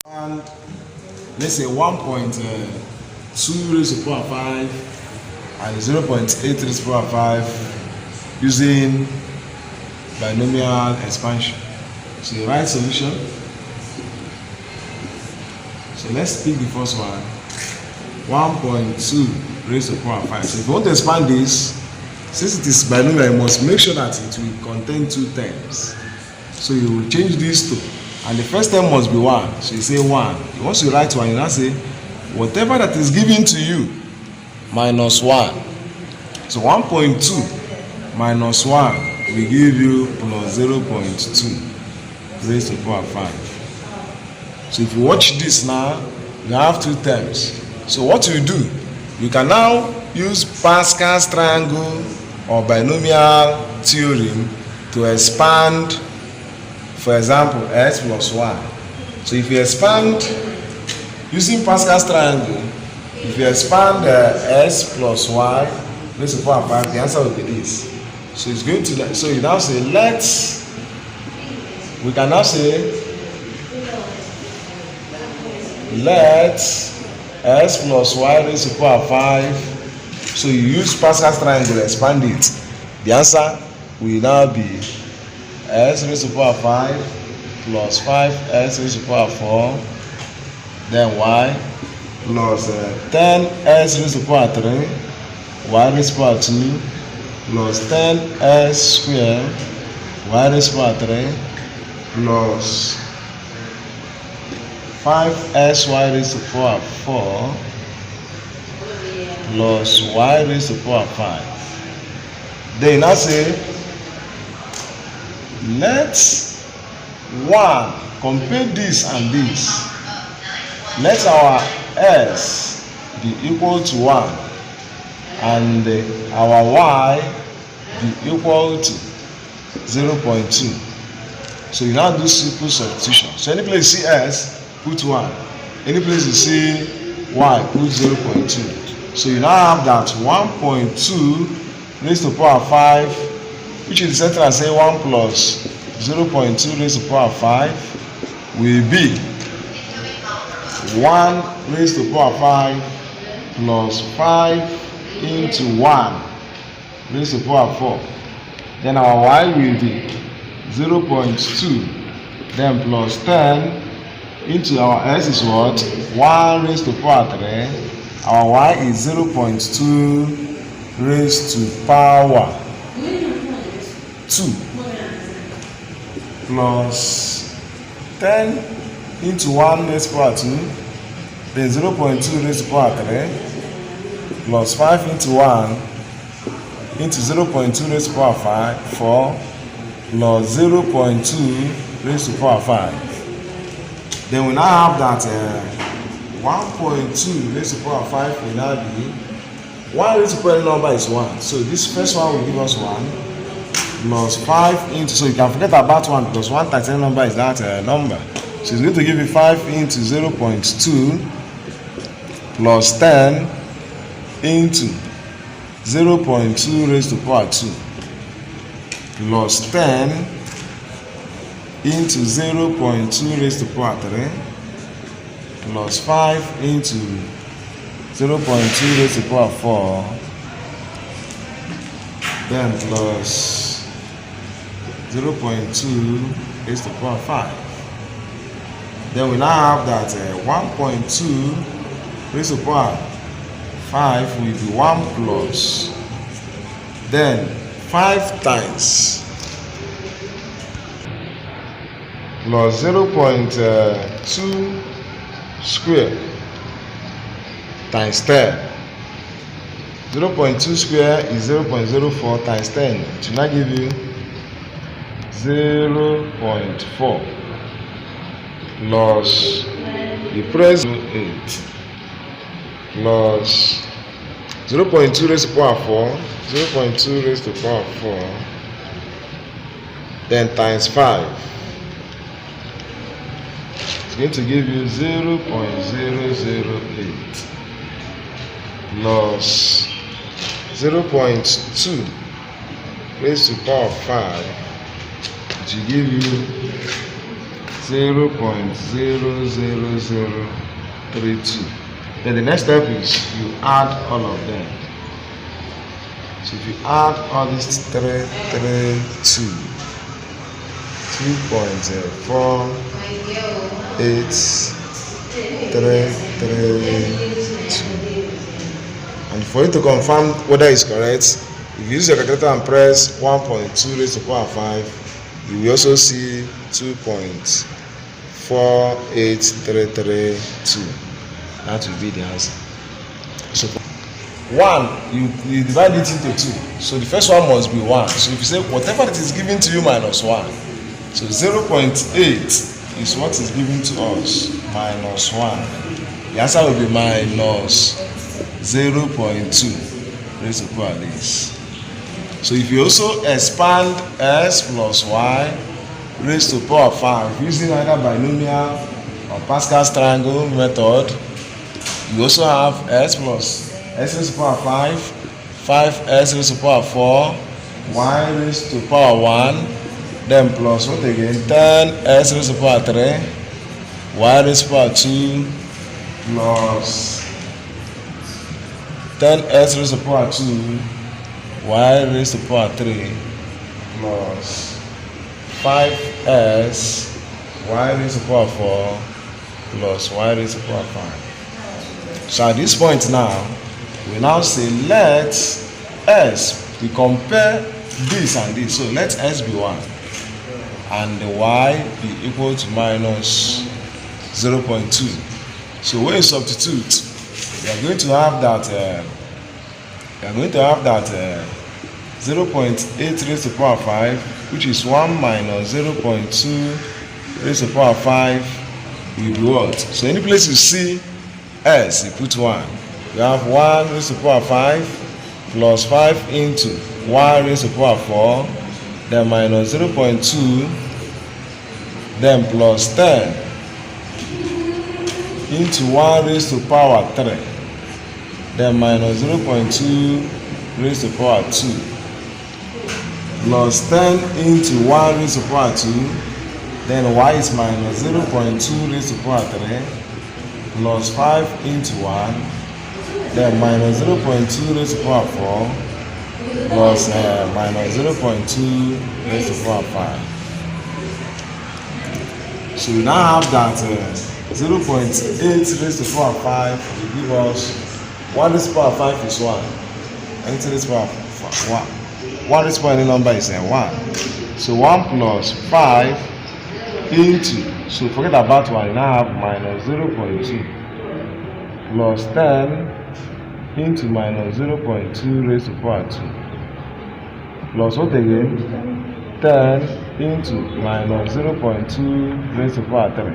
And let's say 1.2 raised to the power 5 and 0.8 raised to the power 5 using binomial expansion. So the right solution. So let's pick the first one. 1.2 raised to the power 5. So if you want to expand this, since it is binomial, you must make sure that it will contain two terms. So you will change this to, and the first term must be 1. So you say 1. Once you write 1, you now say whatever that is given to you minus 1. So 1.2 minus 1 will give you plus 0.2 raised to the power 5. So if you watch this now, you have two terms. So what you do, you can now use Pascal's triangle or binomial theorem to expand, for example, s plus 1. So if you expand using Pascal's triangle, if you expand s plus y raised to the power 5, the answer will be this. So it's going to, so you now say we can now say let s plus y raised to the power 5. So you use Pascal's triangle, expand it. The answer will now be s raised to the power 5 plus 5s raised to the power 4, then y plus 10s raised to the power 3, y raised to the power 2 plus 10s squared y raised to the power 3 plus 5sy raised to the power 4 plus y raised to the power 5. Then you now say let 1 compare this and this. Let our s be equal to 1 and our y be equal to 0.2. So you now do simple substitution. So any place you see s, put 1. Any place you see y, put 0.2. So you now have that 1.2 raised to the power 5, which is the center and say 1 plus 0.2 raised to the power 5 will be 1 raised to the power 5 plus 5 into 1 raised to the power 4. Then our y will be 0.2, then plus 10 into our s is what? 1 raised to the power 3. Our y is 0.2 raised to power 2 plus 10 into 1 raised to the power 2, then 0.2 raised to the power 3 plus 5 into 1 into 0.2 raised to the power 4 plus 0.2 raised to the power 5. Then we now have that 1.2 raised to the power 5 will now be 1 raised to the power number is 1. So this first one will give us 1 plus 5 into, so you can forget about 1 because 1 times any number is that number. So it's going to give you 5 into 0.2 plus 10 into 0.2 raised to the power 2 plus 10 into 0.2 raised to the power 3 plus 5 into 0.2 raised to the power 4, then plus 0.2 raised to the power 5. Then we now have that 1.2 raised to the power 5 will be 1 plus, then 5 times plus 0.2 square times 10. 0.2 square is 0.04 times 10. It will now give you 0.4 plus the press 8 plus 0.2 raised to the power 4, 0.2 raised to the power 4, then times 5. It's going to give you 0.008 plus 0.2 raised to the power 5, which will give you 0.00032. Then the next step is you add all of them. So if you add all these 332, 2.48332. And for you to confirm whether it's correct, if you use your calculator and press 1.2 raised to the power 5, you will also see 2.48332. That will be the answer. So 1, you divide it into 2. So the first one must be 1. So if you say whatever it is given to you minus 1, so 0.8 is what is given to us minus 1. The answer will be minus 0.2 raised to the power this. So if you also expand s plus y raised to the power 5 using either binomial or Pascal's triangle method, you also have s plus s raised to the power 5, 5s raised to the power 4, y raised to the power 1, then plus what again? 10s raised to the power 3, y raised to the power 2, plus 10s raised to the power 2, y raised to the power 3, plus 5s, y raised to the power 4, plus y raised to the power 5. So at this point now, we now say let s, we compare this and this. So let s be 1 and the y be equal to minus 0.2. So when you substitute, we are going to have that 0.8 raised to the power 5, which is 1 minus 0.2 raised to the power 5 will be what? So any place you see s, you put 1. You have 1 raised to the power 5 plus 5 into y raised to the power 4, then minus 0.2, then plus 10 into 1 raised to the power 3, then minus 0.2 raised to the power 2, plus 10 into 1 raised to the power 2, then y is minus 0.2 raised to the power 3, plus 5 into 1, then minus 0.2 raised to the power 4, plus minus 0.2 raised to the power 5. So we now have that 0.8 raised to the power 5 will give us 1 raised to the power 5 is 1. Anything raised to the power 1. 1 raised to the power any number is 1. So 1 plus 5 into, so forget about 1, you now have minus 0.2 plus 10 into minus 0.2 raised to the power 2 plus what again? 10 into minus 0.2 raised to the power 3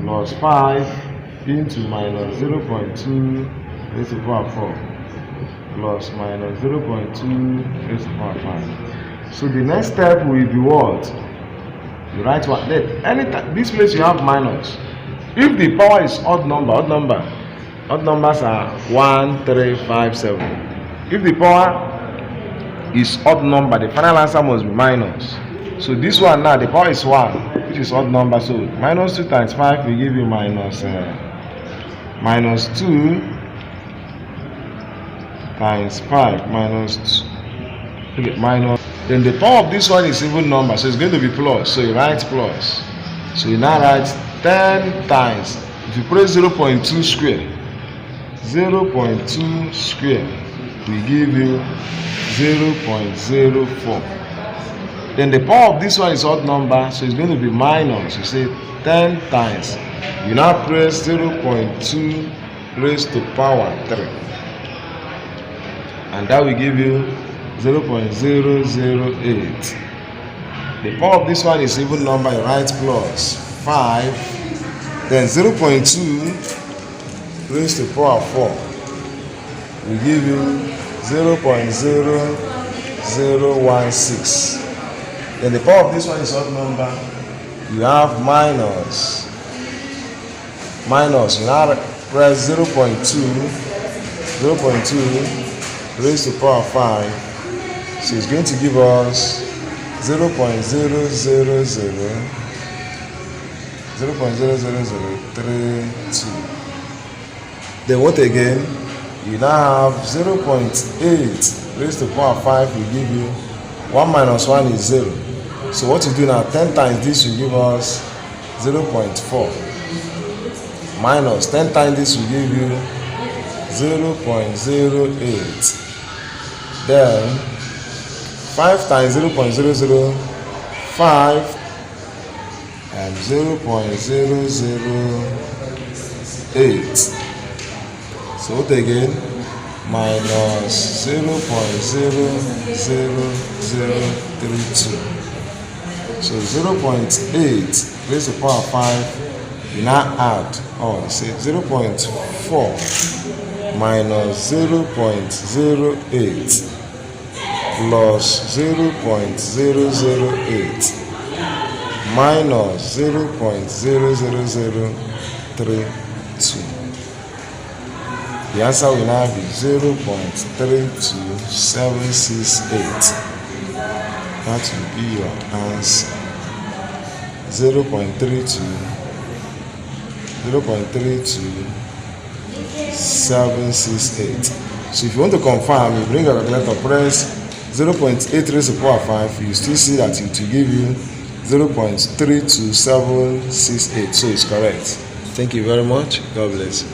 plus 5 into minus 0.2 raised to the power 4 plus minus 0.2 raised to the power 5. So the next step will be what? You write one. Then anytime this place you have minus. If the power is odd numbers are 1, 3, 5, 7. If the power is odd number, the final answer must be minus. So this one now, the power is 1, which is odd number. So minus 2 times 5 will give you minus 2 times 5 minus 2. Okay, minus. Then the power of this one is even number, so it's going to be plus. So you write plus. So you now write 10 times. If you press 0.2 square, 0.2 square will give you 0.04. Then the power of this one is odd number, so it's going to be minus. You say 10 times. You now press 0.2 raised to power 3. And that will give you 0.008. The power of this one is even number, you write plus 5. Then 0.2 raised to power 4 will give you 0.0016. Then the power of this one is odd number. You have minus. You now press 0.2 raised to power 5. So it's going to give us 0.000 0.00032. Then what again? You now have 0.8 raised to the power 5 will give you 1 minus 1 is 0. So what you do now, 10 times this will give us 0.4 minus 10 times this will give you 0.08. Then 5 times 0.005 and 0.008. So what again? Minus 0.00032. So 0.8 raised to the power 5. You now add, say 0.4 minus 0.08 plus 0.008 minus 0.00032. The answer will now be 0.32768. That will be your answer. 0.32768. So if you want to confirm, you bring your calculator, press 0.8 raised to the power 5, you still see that it will give you 0.32768. So it's correct. Thank you very much. God bless you.